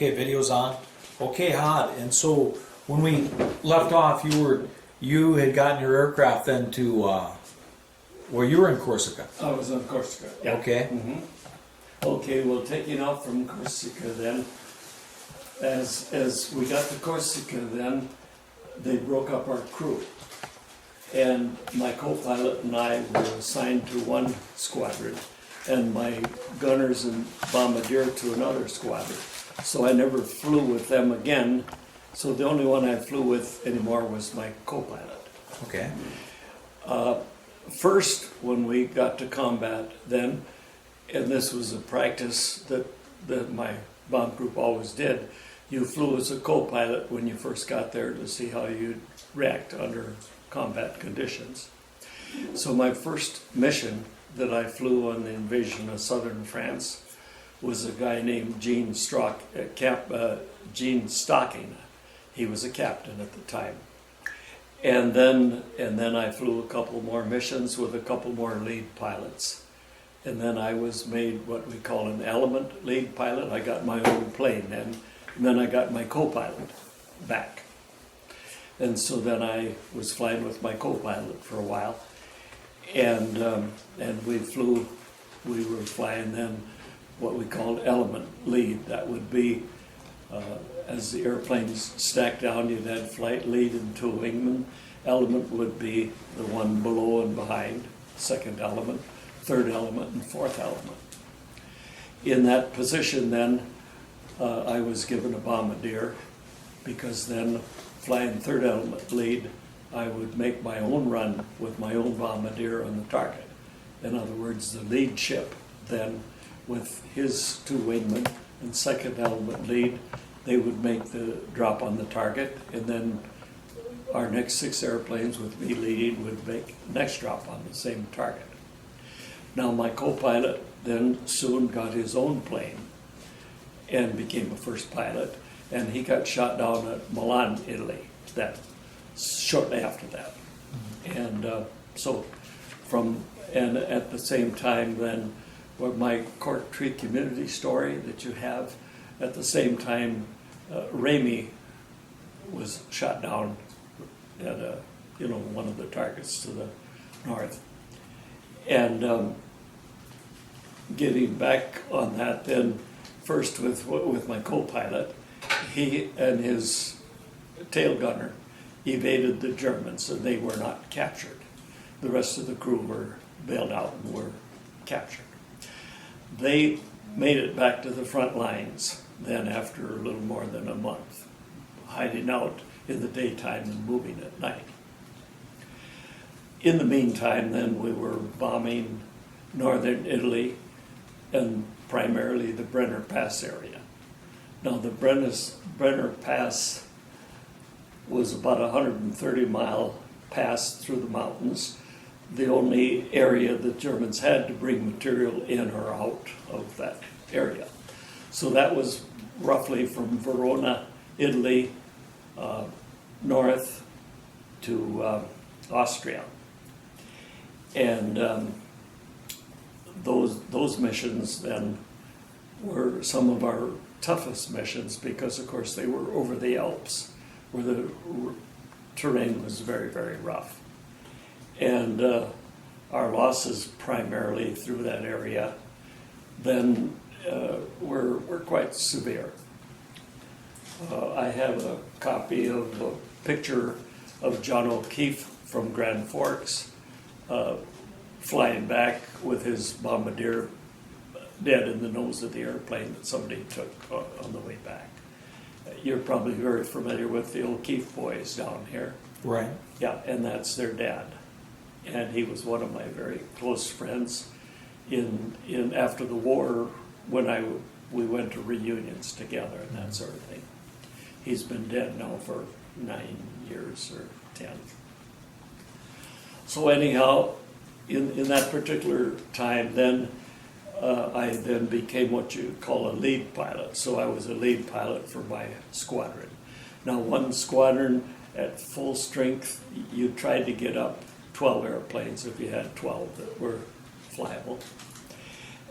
Okay, video's on. Okay, Hod. And so when we left off, you had gotten your aircraft then to well, you were in Corsica. I was on Corsica. Yeah. Okay. Okay, well, taking off from Corsica then, as we got to Corsica then, they broke up our crew. And my co-pilot and I were assigned to one squadron, and my gunners and bombardier to another squadron. So I never flew with them again. So the only one I flew with anymore was my co-pilot. Okay. First, when we got to combat then, and this was a practice that my bomb group always did, you flew as a co-pilot when you first got there to see how you'd react under combat conditions. So my first mission that I flew on the invasion of southern France was a guy named Gene Stocking. He was a captain at the time. And then I flew a couple more missions with a couple more lead pilots. And then I was made what we call an element lead pilot. I got my own plane then. And then I got my co-pilot back. And so then I was flying with my co-pilot for a while. And we were flying then what we called element lead. That would be, as the airplanes stacked down, you'd have flight lead and two wingmen. Element would be the one below and behind, second element, third element, and fourth element. In that position then, I was given a bombardier, because then flying third element lead, I would make my own run with my own bombardier on the target. In other words, the lead ship then, with his two wingmen and second element lead, they would make the drop on the target, and then our next 6 airplanes with me leading would make the next drop on the same target. Now my co-pilot then soon got his own plane and became a first pilot, and he got shot down at Milan, Italy, that shortly after that. And and at the same time then, what my Cork Tree community story that you have, at the same time, Ramey was shot down at one of the targets to the north. And getting back on that then, first with my co-pilot, he and his tail gunner evaded the Germans, and they were not captured. The rest of the crew were bailed out and were captured. They made it back to the front lines then after a little more than a month, hiding out in the daytime and moving at night. In the meantime then, we were bombing northern Italy and primarily the Brenner Pass area. Now the Brenner Pass was about a 130-mile pass through the mountains, the only area the Germans had to bring material in or out of that area. So that was roughly from Verona, Italy, north to Austria. And those missions then were some of our toughest missions, because of course they were over the Alps, where the terrain was very, very rough. And our losses primarily through that area then were quite severe. I have a copy of a picture of John O'Keefe from Grand Forks flying back with his bombardier dead in the nose of the airplane that somebody took on the way back. You're probably very familiar with the O'Keefe boys down here. Right. Yeah, and that's their dad. And he was one of my very close friends in after the war, when we went to reunions together and that sort of thing. He's been dead now for 9 years or 10. So anyhow, in that particular time then, I then became what you call a lead pilot. So I was a lead pilot for my squadron. Now one squadron at full strength, you tried to get up 12 airplanes if you had 12 that were flyable.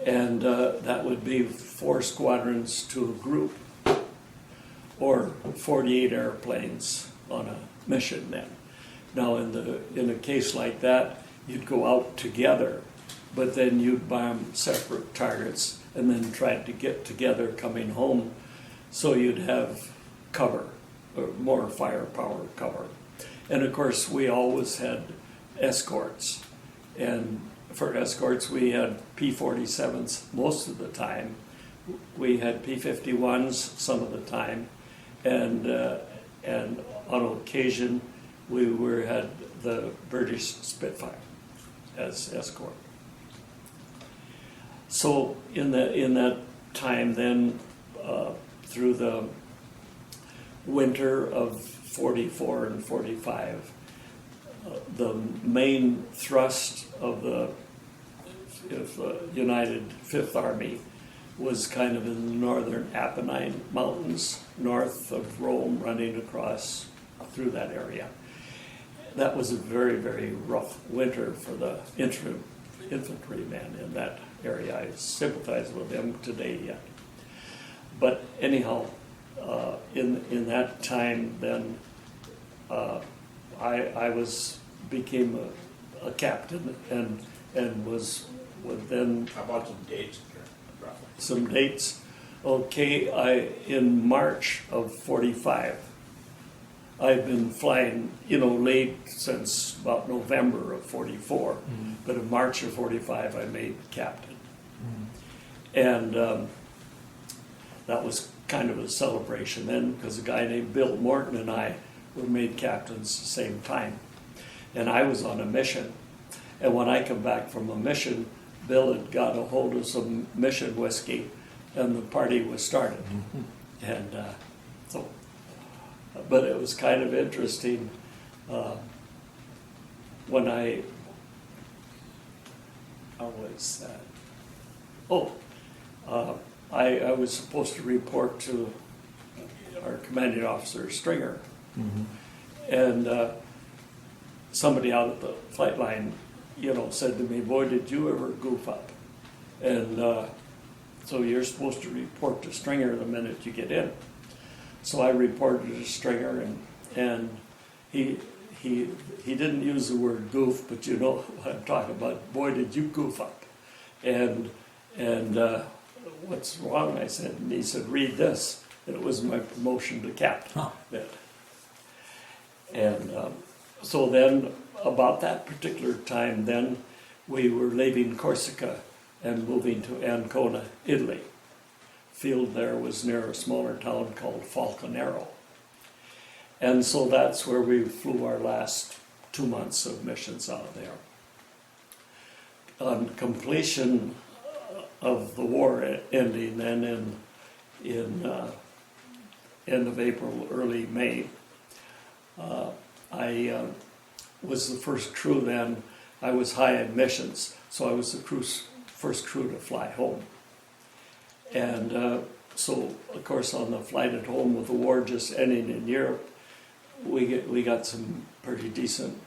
And that would be 4 squadrons to a group. or 48 airplanes on a mission then. Now, in a case like that, you'd go out together, but then you'd bomb separate targets and then try to get together coming home, so you'd have cover, or more firepower cover. And of course, we always had escorts. And for escorts, we had P-47s most of the time. We had P-51s some of the time. And on occasion, we had the British Spitfire as escort. So in that time then, through the winter of 44 and 45, the main thrust of the United Fifth Army was kind of in the northern Apennine Mountains, north of Rome, running across through that area. That was a very, very rough winter for the infantrymen in that area. I sympathize with them today yet. But anyhow, in that time then, I became a captain and was then. How about some dates, roughly? Some dates. Okay, in March of 45, I've been flying, late since about November of 44, but in March of 45 I made captain. And that was kind of a celebration then, because a guy named Bill Morton and I were made captains at the same time. And I was on a mission. And when I come back from a mission, Bill had got a hold of some mission whiskey, and the party was started. And but it was kind of interesting when I was that. I was supposed to report to our commanding officer, Stringer, and somebody out at the flight line, said to me, "Boy, did you ever goof up?" And so you're supposed to report to Stringer the minute you get in. So I reported to Stringer, and he didn't use the word goof, but you know what I'm talking about. "Boy, did you goof up?" And "What's wrong?" I said, and he said, "Read this." And it was my promotion to captain. Huh. And so then, about that particular time, then we were leaving Corsica and moving to Ancona, Italy. Field there was near a smaller town called Falconero. And so that's where we flew our last 2 months of missions out of there. On completion of the war ending then in end of April, early May, I was the first crew then. I was high in missions, so I was the first crew to fly home. And so, of course, on the flight at home with the war just ending in Europe, we got some pretty decent,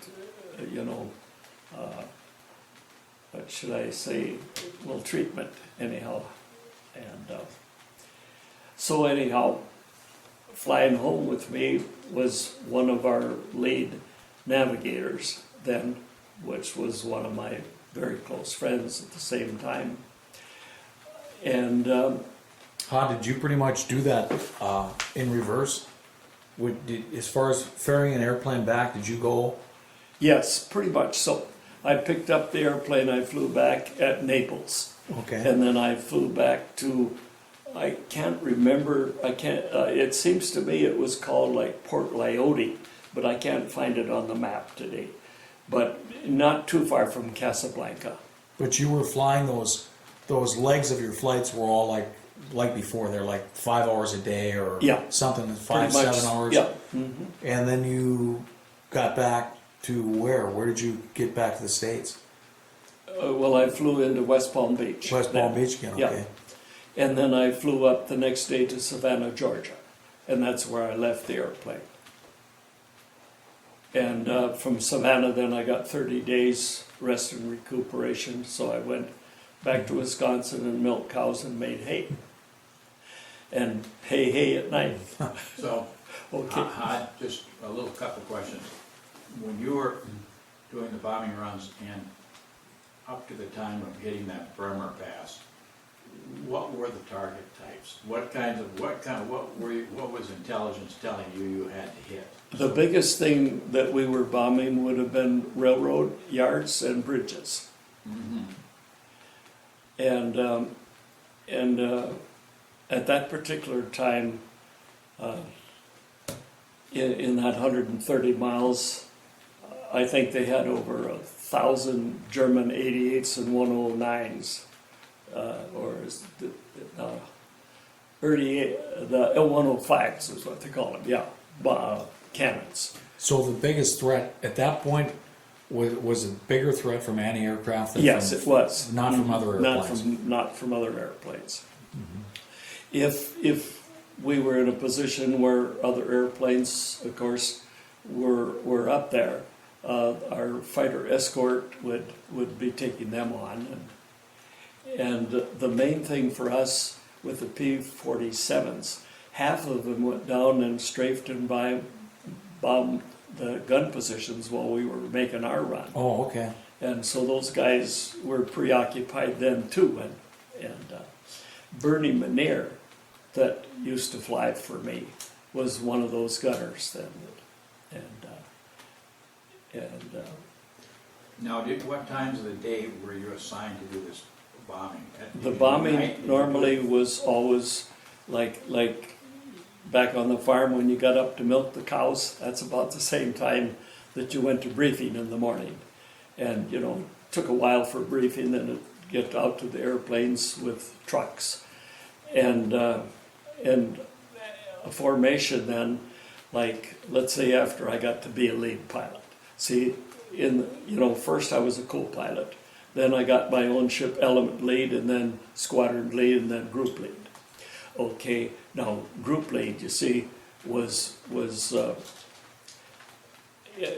what should I say, well, treatment anyhow. And so anyhow, flying home with me was one of our lead navigators then, which was one of my very close friends at the same time. And how did you pretty much do that in reverse? As far as ferrying an airplane back, did you go? Yes, pretty much so. I picked up the airplane, I flew back at Naples. Okay. And then I flew back to, I can't remember, it seems to me it was called like Port Lyote, but I can't find it on the map today. But not too far from Casablanca. But you were flying those legs of your flights were all like before, they're like 5 hours a day or something, 5-7 hours. Yeah. And then you got back to where? Where did you get back to the States? Well, I flew into West Palm Beach. West Palm Beach again, okay. Yeah. And then I flew up the next day to Savannah, Georgia. And that's where I left the airplane. And from Savannah, then I got 30 days rest and recuperation. So I went back to Wisconsin and milked cows and made hay. and hey at night. So, Okay. just a little couple questions. When you were doing the bombing runs and up to the time of hitting that Bremer Pass, what were the target types? What was intelligence telling you you had to hit? The biggest thing that we were bombing would have been railroad yards and bridges. And at that particular time, in that 130 miles, I think they had over 1,000 German 88s and 109s, or is early the L105s is what they call them. Yeah, cannons. So the biggest threat at that point was a bigger threat from anti-aircraft than Yes, from, it was. not from other Not airplanes. not from other airplanes. If we were in a position where other airplanes, of course, were up there, our fighter escort would be taking them on, and the main thing for us with the P-47s, half of them went down and strafed and bombed the gun positions while we were making our run. Oh, okay. And so those guys were preoccupied then too. And Bernie Manier, that used to fly for me, was one of those gunners then. Now, what times of the day were you assigned to do this bombing? The At bombing night? normally was always like back on the farm when you got up to milk the cows. That's about the same time that you went to briefing in the morning. And, you know, it took a while for briefing, then it get out to the airplanes with trucks. And a formation then, like, let's say after I got to be a lead pilot. See, first I was a co-pilot. Then I got my own ship element lead, and then squadron lead, and then group lead. Okay, now group lead, you see, was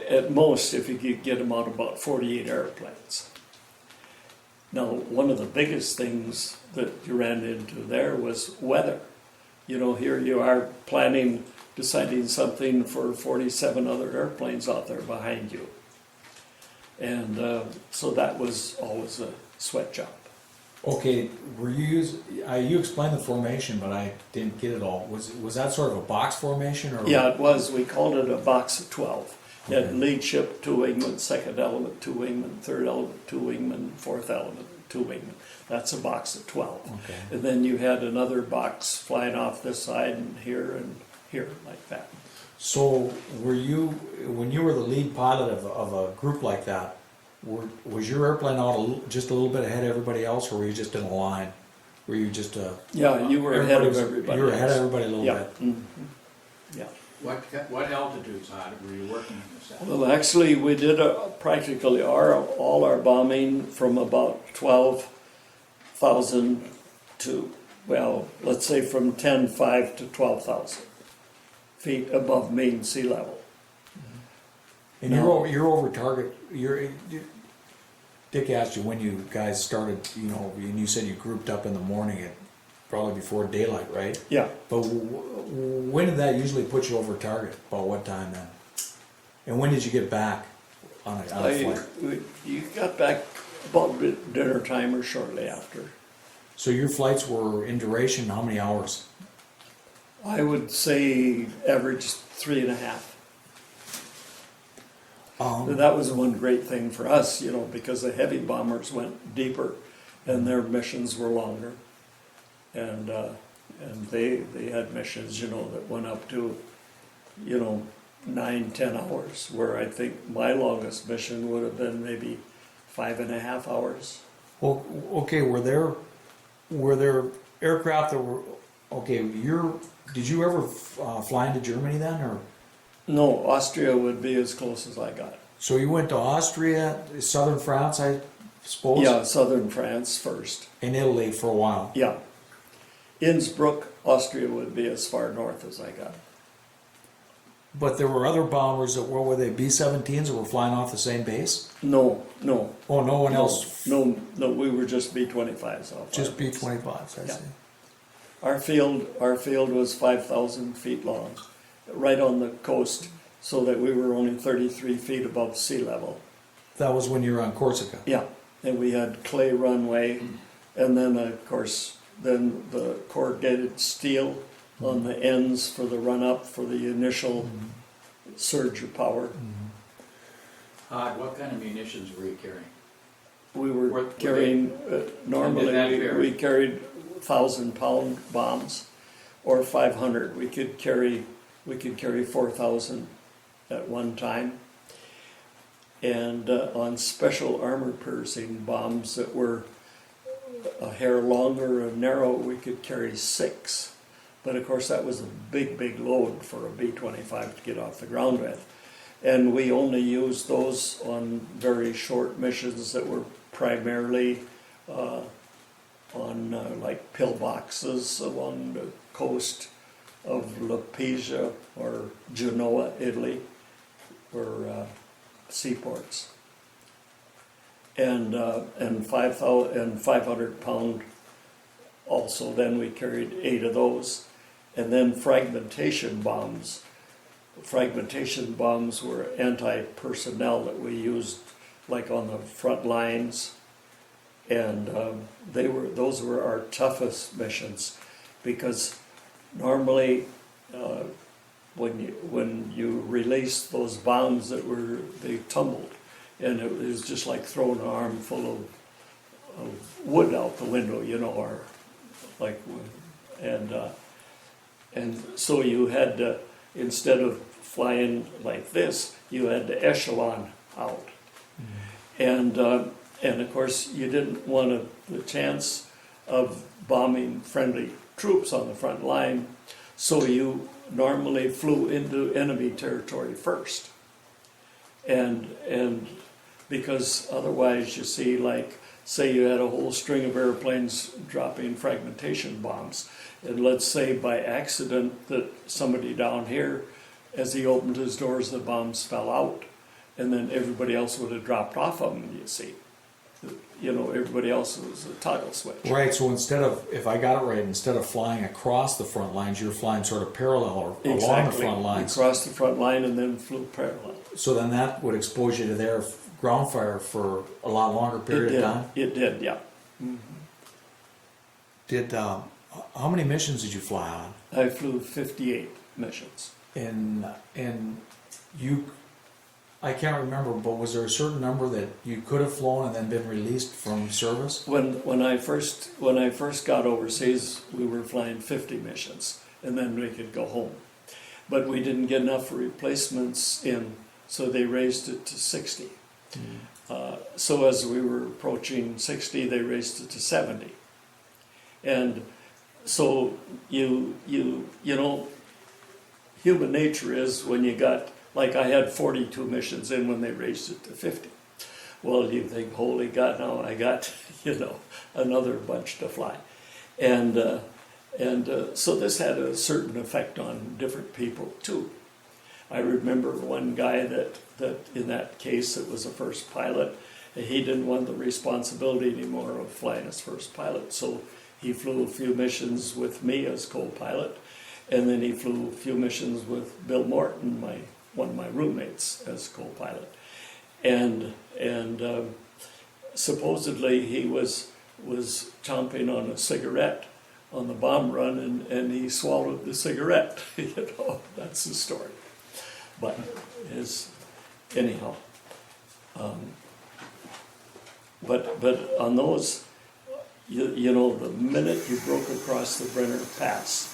at most, if you could get them out, about 48 airplanes. Now, one of the biggest things that you ran into there was weather. You know, here you are deciding something for 47 other airplanes out there behind you. And so that was always a sweat job. Okay, you explained the formation, but I didn't get it all. Was that sort of a box formation, or? Yeah, it was. We called it a box of 12. You had Okay. lead ship, 2 wingmen, second element, 2 wingmen, third element, 2 wingmen, fourth element, 2 wingmen. That's a box of 12. Okay. And then you had another box flying off this side and here, like that. So when you were the lead pilot of a group like that, was your airplane out just a little bit ahead of everybody else, or were you just in a line? Were you just Yeah, you were ahead of everybody was- everybody. You were ahead of else. everybody a little Yeah. bit. Mhm. Yeah. What altitudes were you working in this at? Well, actually, we did practically all our bombing from about 12,000 to, well, let's say from 10,500 to 12,000 feet above main sea level. And No. you're over target. Dick asked you when you guys started. And you said you grouped up in the morning at probably before daylight, right? Yeah, But when did that usually put you over target? About what time then? And when did you get back on a flight? you got back about dinner time or shortly after. So your flights were in duration how many hours? I would say average 3.5. That was one great thing for us, because the heavy bombers went deeper and their missions were longer. And they had missions, that went up to, 9-10 hours, where I think my longest mission would have been maybe 5.5 hours. Well, okay. Were there aircraft that were okay? Did you ever fly into Germany then, or? No, Austria would be as close as I got. So you went to Austria, southern France, I suppose? Yeah, southern France first. In Italy for a while. Yeah. Innsbruck, Austria would be as far north as I got. But there were other bombers that were they B-17s that were flying off the same base? No. Oh, no one else? No, we were just B-25s off. Just B-25s, I Yeah. see. Our field was 5,000 feet long, right on the coast, so that we were only 33 feet above sea level. That was when you were on Corsica. Yeah, and we had clay runway, and then of course, then the corrugated steel on the ends for the run-up for the initial surge of power. What kind of munitions were you carrying? We were Were carrying, normally that vary? we carried 1,000-pound bombs, or 500. We could carry 4,000 at one time. And on special armor-piercing bombs that were a hair longer and narrow, we could carry 6. But of course, that was a big, big load for a B-25 to get off the ground with. And we only used those on very short missions that were primarily on like pillboxes along the coast of Lapesia or Genoa, Italy, or seaports. And 500-pound also. Then we carried 8 of those, and then fragmentation bombs. Fragmentation bombs were anti-personnel that we used, like on the front lines, and those were our toughest missions, because normally when you released those bombs they tumbled, and it was just like throwing an armful of wood out the window, or like, and so you had to, instead of flying like this, you had to echelon out. And of course, you didn't want the chance of bombing friendly troops on the front line, so you normally flew into enemy territory first. And because otherwise, you see, like, say you had a whole string of airplanes dropping fragmentation bombs, and let's say by accident that somebody down here, as he opened his doors, the bombs fell out, and then everybody else would have dropped off of them, you see. Everybody else was a toggle switch. Right, so if I got it right, instead of flying across the front lines, you're flying sort of parallel or along the front lines. Across the front line and then flew parallel. So then that would expose you to their ground fire for a lot longer period of time? It did, yeah. How many missions did you fly on? I flew 58 missions. And I can't remember, but was there a certain number that you could have flown and then been released from service? When I first got overseas, we were flying 50 missions, and then we could go home. But we didn't get enough replacements in, so they raised it to 60. So as we were approaching 60, they raised it to 70. And so human nature is, when you got, like, I had 42 missions in when they raised it to 50. Well, you think, holy God, now I got, another bunch to fly. And so this had a certain effect on different people too. I remember one guy that in that case, it was a first pilot, he didn't want the responsibility anymore of flying as first pilot, so he flew a few missions with me as co-pilot, and then he flew a few missions with Bill Morton, one of my roommates, as co-pilot. And supposedly he was chomping on a cigarette on the bomb run, and he swallowed the cigarette. That's the story. But anyhow. But on those, the minute you broke across the Brenner Pass,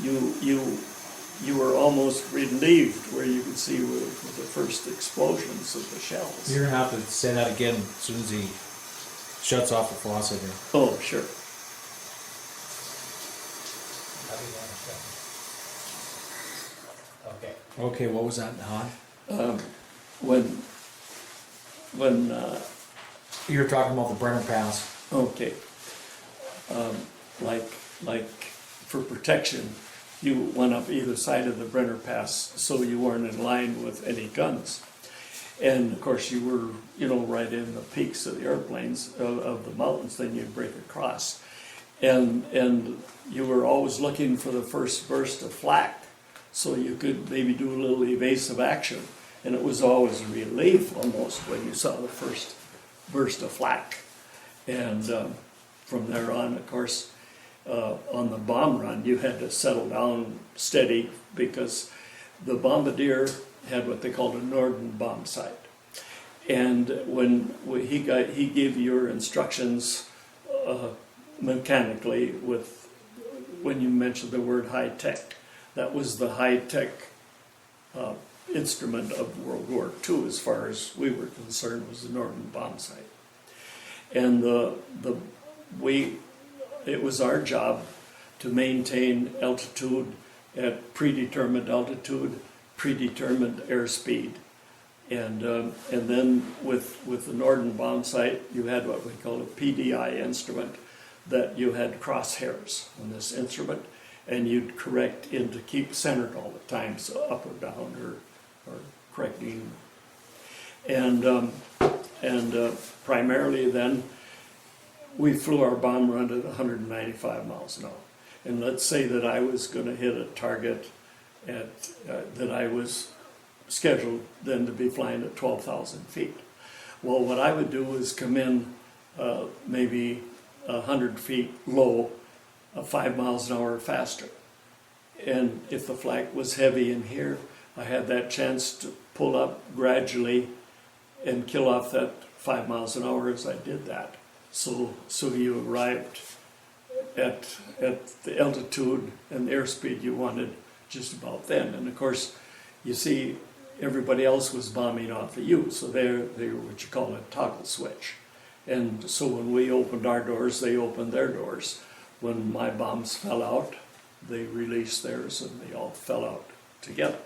you were almost relieved where you could see the first explosions of the shells. You're gonna have to say that again as soon as he shuts off the faucet here. Oh, sure. Okay, what was that, Han? When You were talking about the Brenner Pass. okay, like for protection, you went up either side of the Brenner Pass, so you weren't in line with any guns. And of course, you were, right in the peaks of the airplanes of the mountains. Then you'd break across, and you were always looking for the first burst of flak, so you could maybe do a little evasive action. And it was always a relief almost when you saw the first burst of flak. And from there on, of course, on the bomb run, you had to settle down steady because the bombardier had what they called a Norden bomb sight. And when he gave your instructions mechanically with, when you mentioned the word high tech, that was the high tech instrument of World War II, as far as we were concerned, was the Norden bomb sight. And it was our job to maintain altitude at predetermined altitude, predetermined airspeed. And then with the Norden bomb sight, you had what we call a PDI instrument, that you had crosshairs on this instrument, and you'd correct in to keep centered all the time, so up or down or correcting. And primarily then, we flew our bomb run at 195 miles an hour. And let's say that I was going to hit a target at that I was scheduled then to be flying at 12,000 feet. Well, what I would do is come in maybe 100 feet low, 5 miles an hour faster. And if the flak was heavy in here, I had that chance to pull up gradually and kill off that 5 miles an hour as I did that. So you arrived at the altitude and the airspeed you wanted just about then. And of course, you see, everybody else was bombing off of you, so they were what you call a toggle switch. And so when we opened our doors, they opened their doors. When my bombs fell out, they released theirs, and they all fell out together.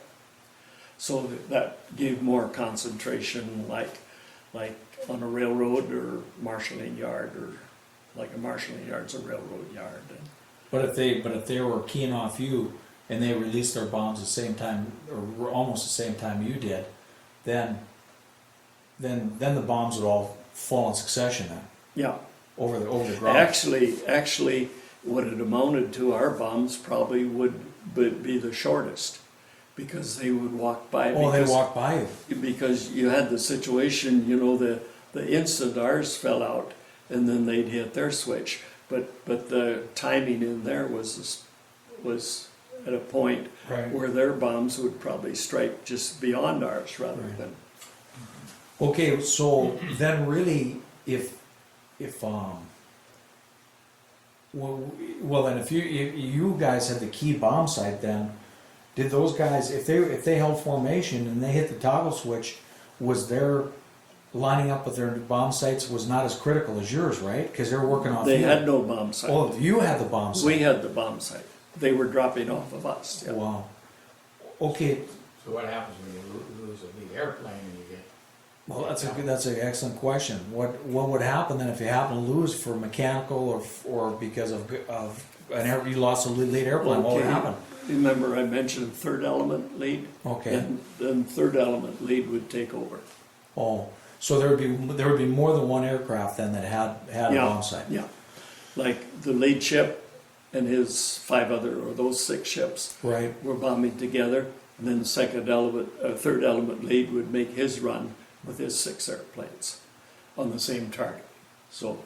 So that gave more concentration, like on a railroad or marshalling yard, or like a marshalling yard's a railroad yard. But if they were keying off you and they released their bombs at the same time, or almost the same time you did, then the bombs would all fall in succession then Yeah. over the ground. Actually, what it amounted to, our bombs probably would be the shortest, because they would walk by. Oh, they walk by you. Because you had the situation, you know, the instant ours fell out, and then they'd hit their switch. But the timing in there was at a point Right. where their bombs would probably strike just beyond ours rather Right. than. Okay, so then really, if well then if you guys had the key bomb sight, then did those guys, if they held formation and they hit the toggle switch, was their lining up with their bomb sights was not as critical as yours, right? Because they're working off They you. had no bomb sight. Oh, you had the bomb sight. We had the bomb sight. They were dropping off of us. Yeah. Wow. Okay. So what happens when you lose a lead airplane and you get? Well, that's an excellent question. What would happen then if you happen to lose for mechanical or because of you lost a lead airplane? What would Okay. happen? Remember I mentioned third element lead? Okay. And then third element lead would take over. Oh, so there would be more than one aircraft then that had a bomb sight. Yeah, like the lead ship and his 5 other, or those 6 ships Right. were bombing together, and then the third element lead would make his run with his 6 airplanes on the same target. So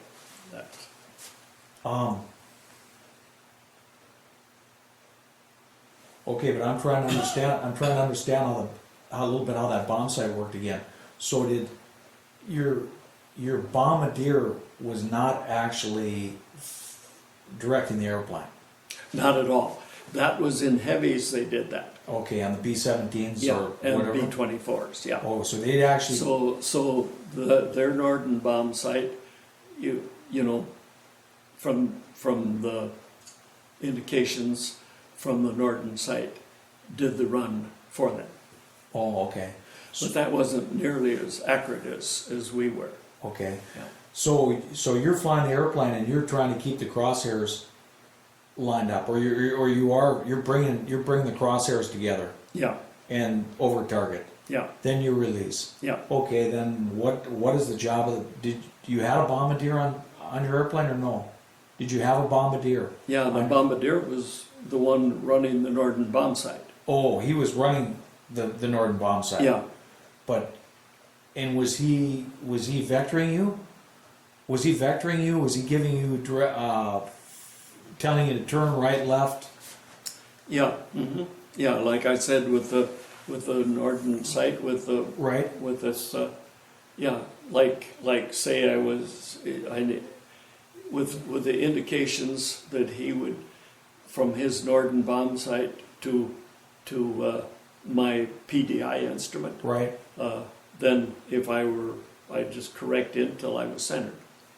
that. Okay, but I'm trying to understand how a little bit how that bomb sight worked again. So did your bombardier was not actually directing the airplane? Not at all. That was in heavies they did that. Okay, on the B-17s Yeah, or and whatever. B-24s, yeah. Oh, so they'd actually. So their Norden bomb sight, you know, from the indications from the Norden site, did the run for them. Oh, okay. But that wasn't nearly as accurate as we were. Okay. Yeah. So you're flying the airplane and you're trying to keep the crosshairs lined up, or you're bringing the crosshairs together Yeah, and over target. yeah, Then you release. yeah. Okay, then what is the job of did you have a bombardier on your airplane or no? Did you have a bombardier? Yeah, the bombardier was the one running the Norden bombsight. Oh, he was running the Norden bomb sight. Yeah, But, and was he vectoring you? Was he vectoring you? Was he giving you, telling you to turn right, left? yeah, yeah. Like I said, with the Norden sight, with Right? this, yeah. Like say I was with the indications that he would from his Norden bomb sight to my PDI instrument. Right. Then if I'd just correct it until I was centered.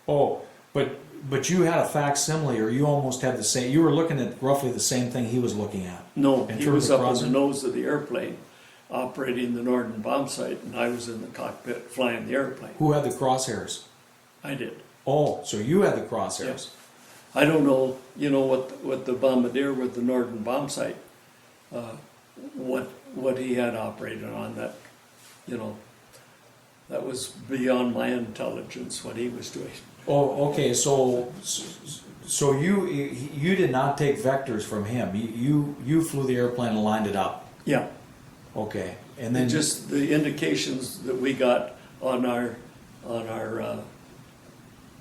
Oh, but you had a facsimile, or you almost had the same. You were looking at roughly the same thing he was looking at. No, In he terms was of up on crossing? the nose of the airplane, operating the Norden bomb sight, and I was in the cockpit flying the airplane. Who had the crosshairs? I did. Oh, so you had the crosshairs. I don't know, what the bombardier with the Norden bomb sight, what he had operated on that, that was beyond my intelligence what he was doing. Oh, okay. So you did not take vectors from him. You flew the airplane and lined it up. Yeah, Okay, and then just the indications that we got on our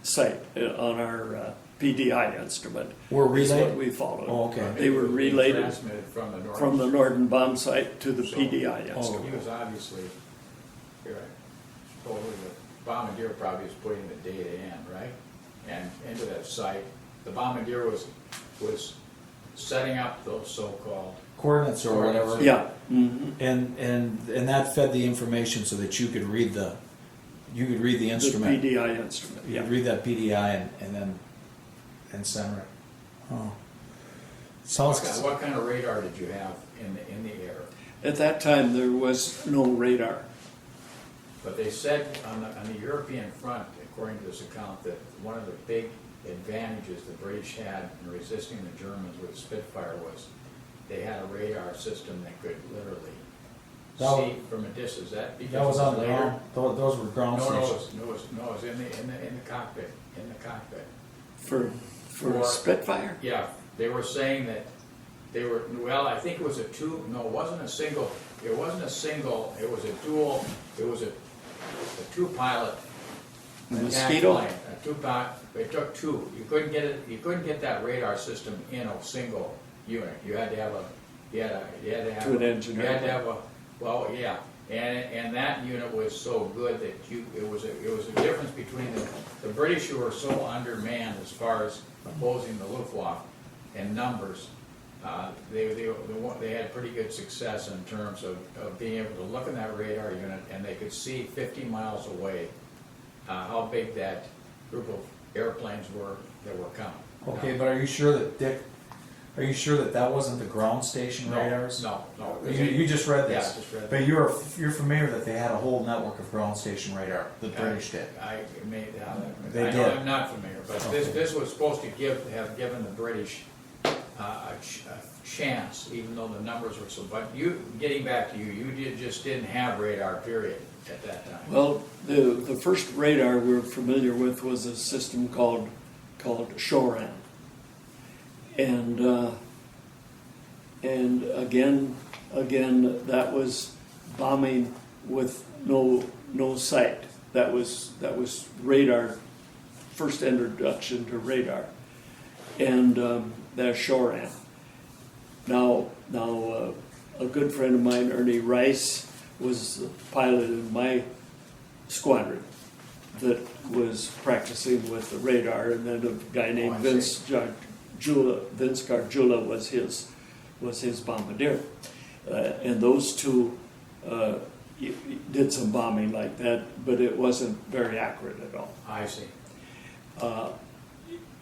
site, on our PDI instrument, were is what relayed. we followed. Oh, okay. They were relayed Transmitted from the north. from the Norden bomb site to the So- PDI Oh. instrument. He was obviously, you're right, totally, the bombardier probably was putting the data in, right? And into that site, the bombardier was setting up those so-called, Coordinates or whatever. Yeah. And that fed the information so that you could read the The instrument. PDI instrument, You yeah. could read that PDI and center it. Oh. Sounds. what kind of radar did you have in the air? At that time, there was no radar. But they said on the European front, according to this account, that one of the big advantages the British had in resisting the Germans with Spitfire was they had a radar system that could literally That was- see from a distance. That because That was it on the later- ground. Those were ground No, it stations. was in the cockpit, in the cockpit. For For- Spitfire? Yeah, they were saying that they were, well, I think it was it wasn't a single, it was a dual, it was a two-pilot attack Mosquito? plane. It took two. You couldn't get that radar system in a single unit. You had to have To an engineer. You had to have well, yeah. And that unit was so good that it was a difference between the British, who were so undermanned as far as opposing the Luftwaffe and numbers. They had pretty good success in terms of being able to look in that radar unit, and they could see 50 miles away how big that group of airplanes were that were coming. Okay, but are you sure that Dick? Are you sure that wasn't the ground station radars? No. You just read Yeah, this. just read But you're familiar that they had a whole network of ground station radar. The British did. They They did. did. I'm not familiar, but Okay. this was supposed to have given the British a chance, even though the numbers were so. But getting back to you just didn't have radar, period, at that time. Well, the first radar we were familiar with was a system called SHORAM. And again, that was bombing with no sight. That was radar, first introduction to radar, and that's SHORAM. Now, a good friend of mine, Ernie Rice, was the pilot in my squadron that was practicing with the radar, and then a guy named I Vince Gargiula was his bombardier, and those two did some bombing like that, but it wasn't very accurate at all. I see.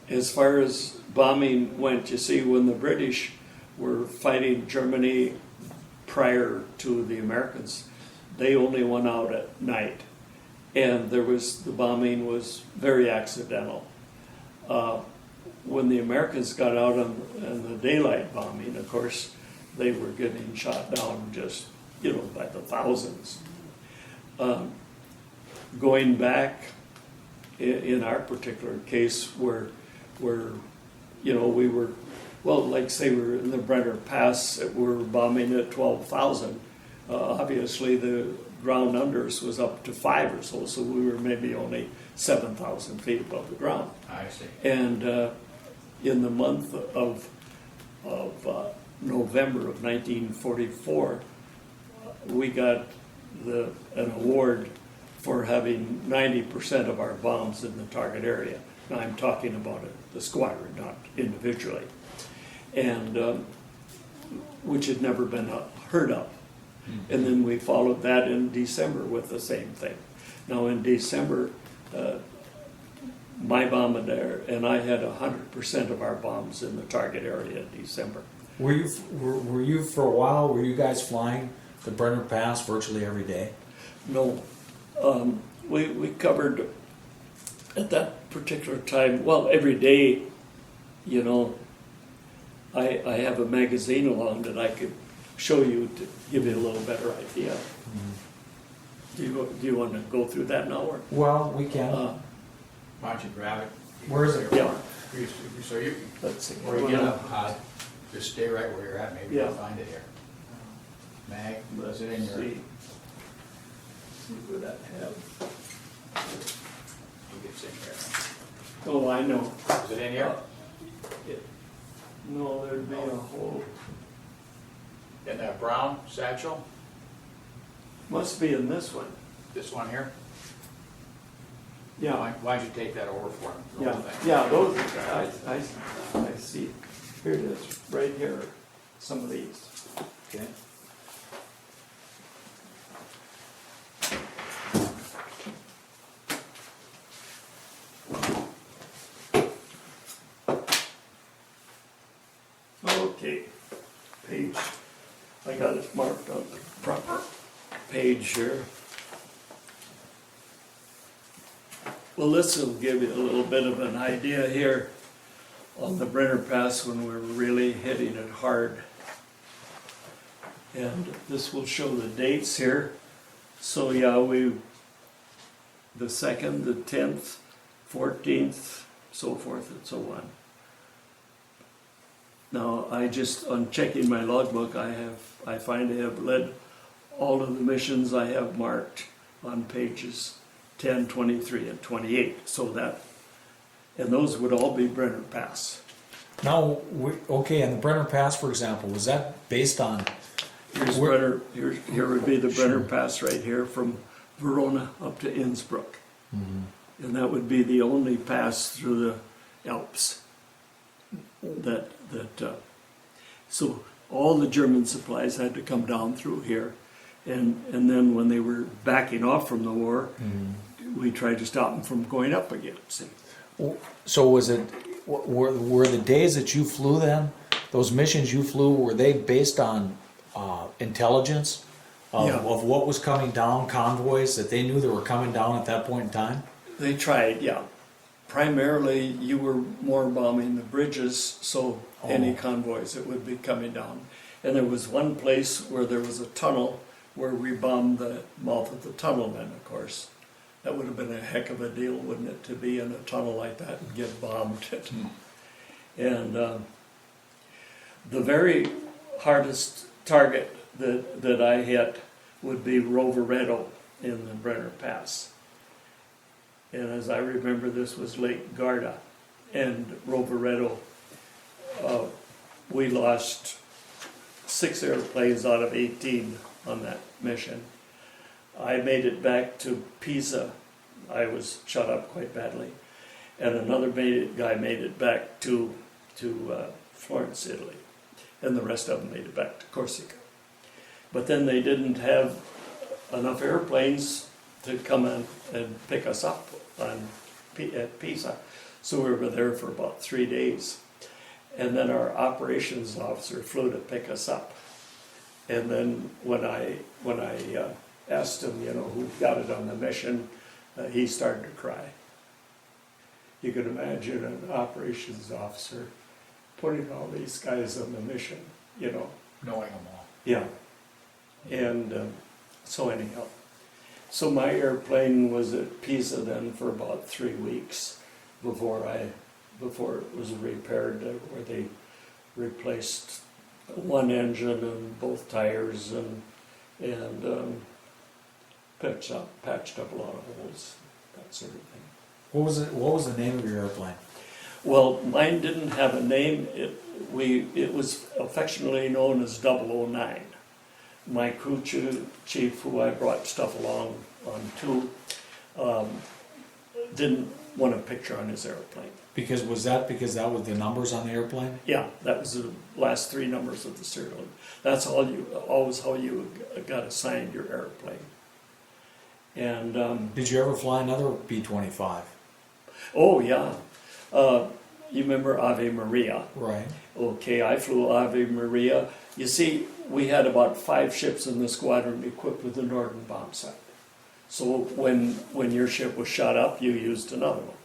As far as bombing went, you see, when the British were fighting Germany prior to the Americans, they only went out at night, and the bombing was very accidental. When the Americans got out on the daylight bombing, of course, they were getting shot down just, by the thousands. Going back in our particular case, where where, you know, we were, well, like say we were in the Brenner Pass, we're bombing at 12,000. Obviously, the ground unders was up to 5 or so, so we were maybe only 7,000 feet above the ground. I see. And in the month of November of 1944, we got an award for having 90% of our bombs in the target area. Now I'm talking about the squadron, not individually, and which had never been heard of. And then we followed that in December with the same thing. Now in December, my bombardier and I had 100% of our bombs in the target area in December. Were you for a while? Were you guys flying the Brenner Pass virtually every day? No, we covered at that particular time, well, every day, you know, I have a magazine along that I could show you to give you a little better idea. Do you want to go through that now? Or? Well, we can. Why don't you grab it? Where is it? Yeah, So you, let's see. where you get up, just stay right where you're at, maybe you'll Yeah. find it here. Mag, Let's is it in your, see. See where that have. it's in here. Oh, I know. Is it in here? No, there'd be a whole, In that brown satchel? must be in this one. This one here? Yeah, Why don't you take that over for him? the whole yeah, thing? yeah, those, I see. Here it is, right here, some of these. Okay. Okay, page, I got it marked on the proper page here. Well, this will give you a little bit of an idea here on the Brenner Pass when we're really hitting it hard. And this will show the dates here. So yeah, the 2nd, the 10th, 14th, so forth and so on. Now, on checking my logbook, I find I have led all of the missions I have marked on pages 10, 23, and 28. And those would all be Brenner Pass. Now, okay, and the Brenner Pass, for example, was that based on? Here's Where- Brenner, here would be the Brenner Sure. Pass right here from Verona up to Innsbruck. And that would be the only pass through the Alps. So all the German supplies had to come down through here. And then when they were backing off from the war, we tried to stop them from going up again. See? So was it? Were the days that you flew then? Those missions you flew, were they based on intelligence Yeah. of what was coming down, convoys that they knew that were coming down at that point in time? They tried, yeah. Primarily, you were more bombing the bridges, so any convoys that would be coming down. And there was one place where there was a tunnel where we bombed the mouth of the tunnel then, of course. That would have been a heck of a deal, wouldn't it, to be in a tunnel like that and get bombed. And the very hardest target that I hit would be Rovereto in the Brenner Pass. And as I remember, this was Lake Garda. And Rovereto, we lost 6 airplanes out of 18 on that mission. I made it back to Pisa. I was shot up quite badly. And another guy made it back to Florence, Italy. And the rest of them made it back to Corsica. But then they didn't have enough airplanes to come in and pick us up at Pisa. So we were there for about 3 days. And then our operations officer flew to pick us up. And then when I asked him, who got it on the mission, he started to cry. You can imagine an operations officer putting all these guys on the mission, Knowing them all. Yeah. And so anyhow, so my airplane was at Pisa then for about 3 weeks before I before it was repaired, where they replaced one engine and both tires and patched up a lot of holes, that sort of thing. What was it? What was the name of your airplane? Well, mine didn't have a name. It was affectionately known as 009. My crew chief, who I brought stuff along on to, didn't want a picture on his airplane. Because because that was the numbers on the airplane? Yeah, that was the last three numbers of the serial. That's always how you got assigned your airplane. And Did you ever fly another B-25? oh yeah, you remember Ave Maria? Right. Okay, I flew Ave Maria. You see, we had about 5 ships in the squadron equipped with the Norden bomb set. So when your ship was shot up, you used another one.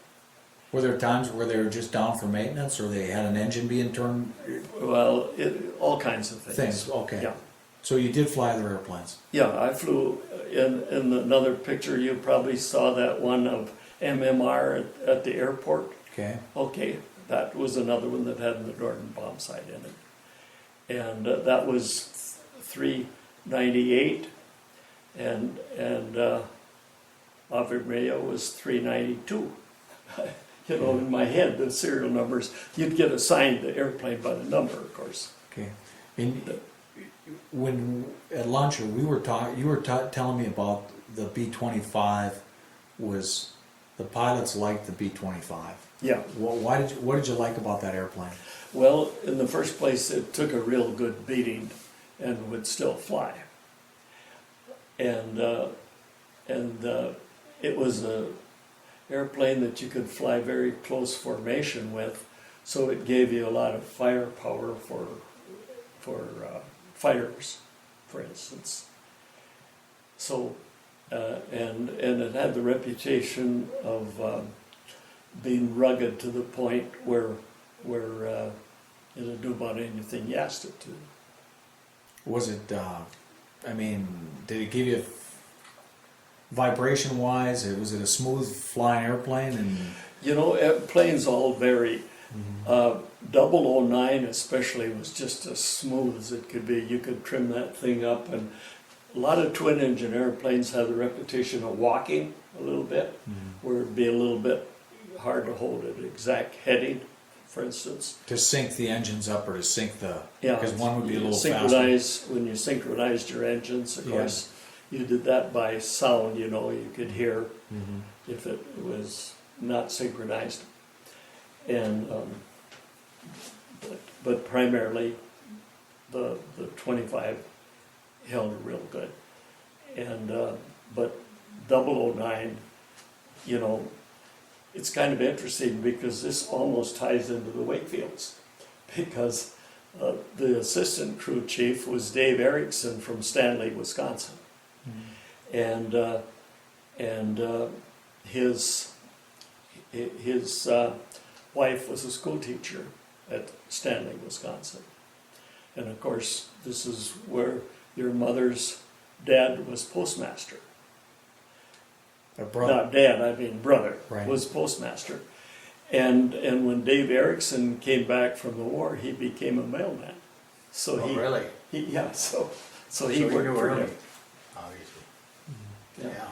Were there times where they were just down for maintenance, or they had an engine being turned? Well, all kinds of things. Things, okay. Yeah, So you did fly other airplanes? yeah. I flew in another picture. You probably saw that one of MMR at the airport. Okay. Okay, that was another one that had the Norden bomb sight in it, and that was 398, and Ave Maria was 392. You know, in my head, the serial numbers, you'd get assigned the airplane by the number, of course. Okay. And when at lunch, we were talking. You were telling me about the B-25. Was the pilots liked the B-25? Yeah. What did you like about that airplane? Well, in the first place, it took a real good beating and would still fly. And it was a airplane that you could fly very close formation with, so it gave you a lot of firepower for fighters, for instance. So, and it had the reputation of being rugged to the point where it'll do about anything you asked it to. Was it? I mean, did it give you vibration-wise? Was it a smooth flying airplane? And You know, planes all vary. 009 especially was just as smooth as it could be. You could trim that thing up, and a lot of twin engine airplanes have the reputation of walking a little bit, where it'd be a little bit hard to hold an exact heading, for instance. to sync the engines up, or to sync the? Yeah, Because one would be a you little faster. synchronize when you synchronized your engines. Of Yeah. course, you did that by sound. You know, you could hear Mhm. if it was not synchronized, and but primarily the 25 held real good, and but 009, you know, it's kind of interesting because this almost ties into the Wakefields, because the assistant crew chief was Dave Erickson from Stanley, Wisconsin, and his wife was a school teacher at Stanley, Wisconsin, and of course this is where your mother's dad was postmaster. A brother. Not dad, I mean brother, Right. was postmaster. And when Dave Erickson came back from the war, he became a mailman. So Oh, really? he yeah, so So he you worked knew for early, him. obviously. Yeah.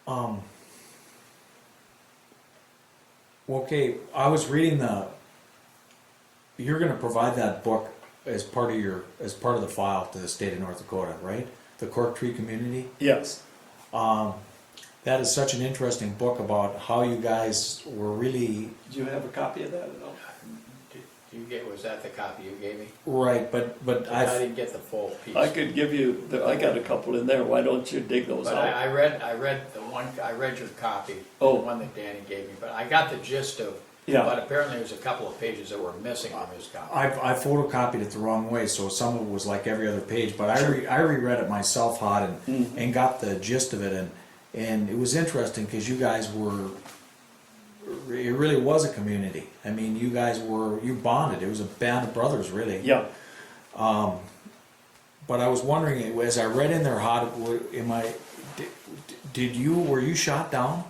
Yeah. Okay, I was reading you're gonna provide that book as part of the file to the state of North Dakota, right? The Cork Tree Community. Yes. That is such an interesting book about how you guys were really Do you have a copy of that at all? Was that the copy you gave me? right, but I I didn't get the full piece. I could give you, I got a couple in there. Why don't you dig those But out? I read the one, I read your copy, the Oh. one that Danny gave me, but I got the gist of, Yeah. but apparently there's a couple of pages that were missing from his copy. I photocopied it the wrong way, so some of it was like every other page. But I reread it myself, hot, and got the gist of it, and it was interesting because you guys were. It really was a community. I mean, you guys you bonded. It was a band of brothers, really. Yeah. But I was wondering, as I read in there, were you shot down?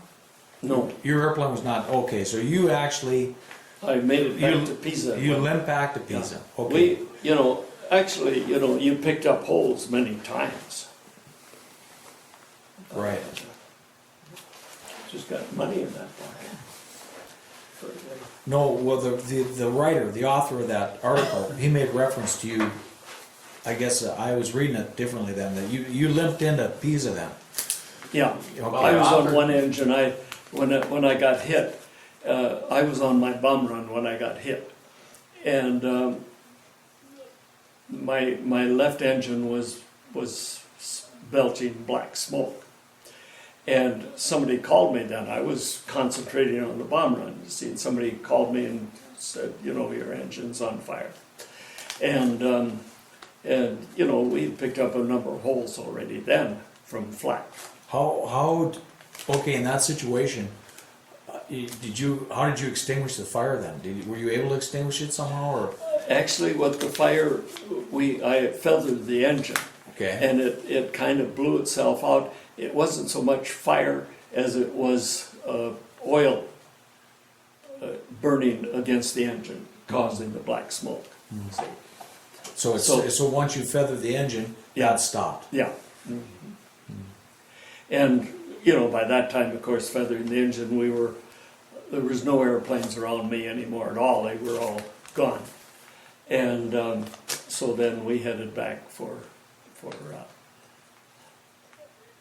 No, Your airplane was not, okay, so you actually, I made it back You- to Pisa. you limped back to Pisa, Yeah. okay. Actually, you picked up holes many times. Right. Just got money in that pocket. No, well, the writer, the author of that article, he made reference to you, I guess I was reading it differently then, that you limped into Pisa then. Yeah, Okay. I was on one engine. When I got hit, I was on my bum run when I got hit, and my left engine was belching black smoke. And somebody called me then. I was concentrating on the bomb run. You see, and somebody called me and said, your engine's on fire. And we picked up a number of holes already then from flak. Okay, in that situation, how did you extinguish the fire then? Were you able to extinguish it somehow, or? Actually, what the fire, I feathered the engine. Okay. And it kind of blew itself out. It wasn't so much fire as it was oil burning against the engine, causing the black smoke. So once you feathered the engine, Yeah. that stopped. Yeah. And, by that time, of course, feathering the engine, there was no airplanes around me anymore at all. They were all gone. And so then we headed back for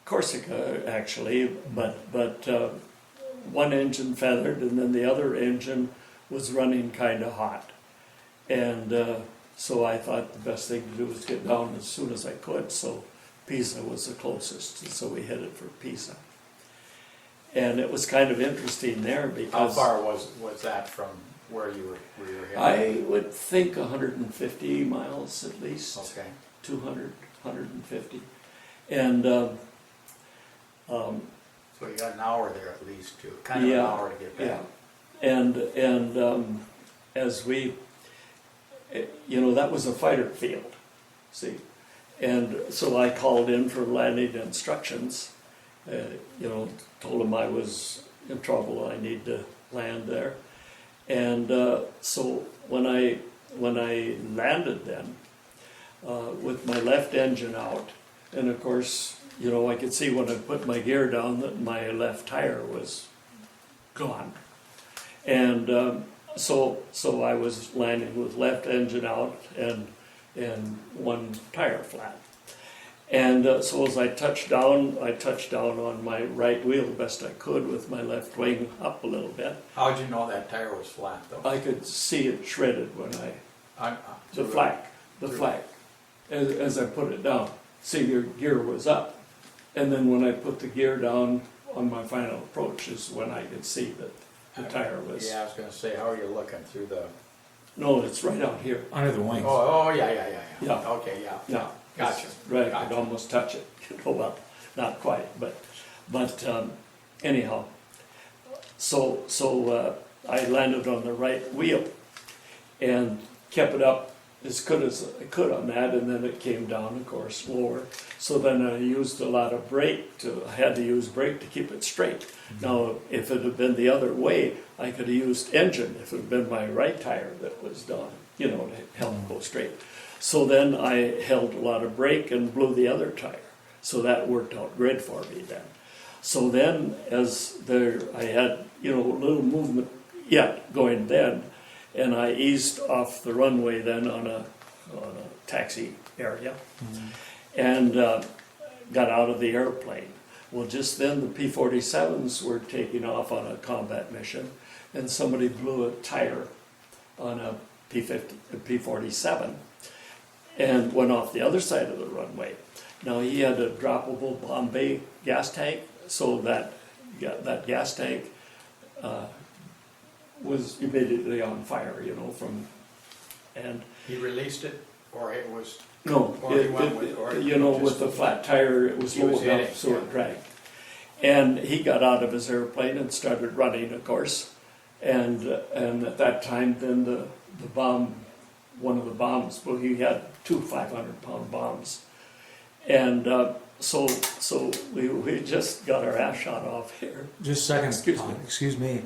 Corsica, actually, but one engine feathered, and then the other engine was running kind of hot. And so I thought the best thing to do was get down as soon as I could, so Pisa was the closest, and so we headed for Pisa. And it was kind of interesting there How because far was that from where you were headed? I would think 150 miles at least. Okay. 200, 150. And So you got an hour there at least, too, kind of an Yeah, hour to get back. yeah. And as we, that was a fighter field, see? And so I called in for landing instructions, told them I was in trouble, I need to land there. And so when I landed then, with my left engine out, and of course, I could see when I put my gear down that my left tire was gone. And so I was landing with left engine out and one tire flat. And so as I touched down on my right wheel the best I could with my left wing up a little bit. How'd you know that tire was flat, though? I could see it shredded when the flak, as I put it down. See, your gear was up. And then when I put the gear down on my final approach is when I could see that the tire was, Yeah, I was gonna say, how are you looking through the? no, it's right out here. Under the wings. Oh, yeah. Yeah. Okay, yeah. Yeah. Gotcha. Right, I Gotcha. could almost touch it, well, not quite, but anyhow. So I landed on the right wheel and kept it up as good as I could on that, and then it came down, of course, lower. So then I used a lot of I had to use brake to keep it straight. Now, if it had been the other way, I could have used engine, if it had been my right tire that was done, to help it go straight. So then I held a lot of brake and blew the other tire. So that worked out great for me then. So then, I had, a little movement yet going then, and I eased off the runway then on a taxi area, and got out of the airplane. Well, just then the P-47s were taking off on a combat mission, and somebody blew a tire on a P-47 and went off the other side of the runway. Now, he had a droppable bomb bay gas tank, so that gas tank was immediately on fire, and He released it, or it was? no, Or he went with- or he with just- the flat tire, it was He was low enough hitting, so yeah. it dragged. And he got out of his airplane and started running, of course. And at that time, then the bomb, one of the bombs, well, he had two 500-pound bombs. And so we just got our ass shot off here. Just a second, Excuse me. excuse me.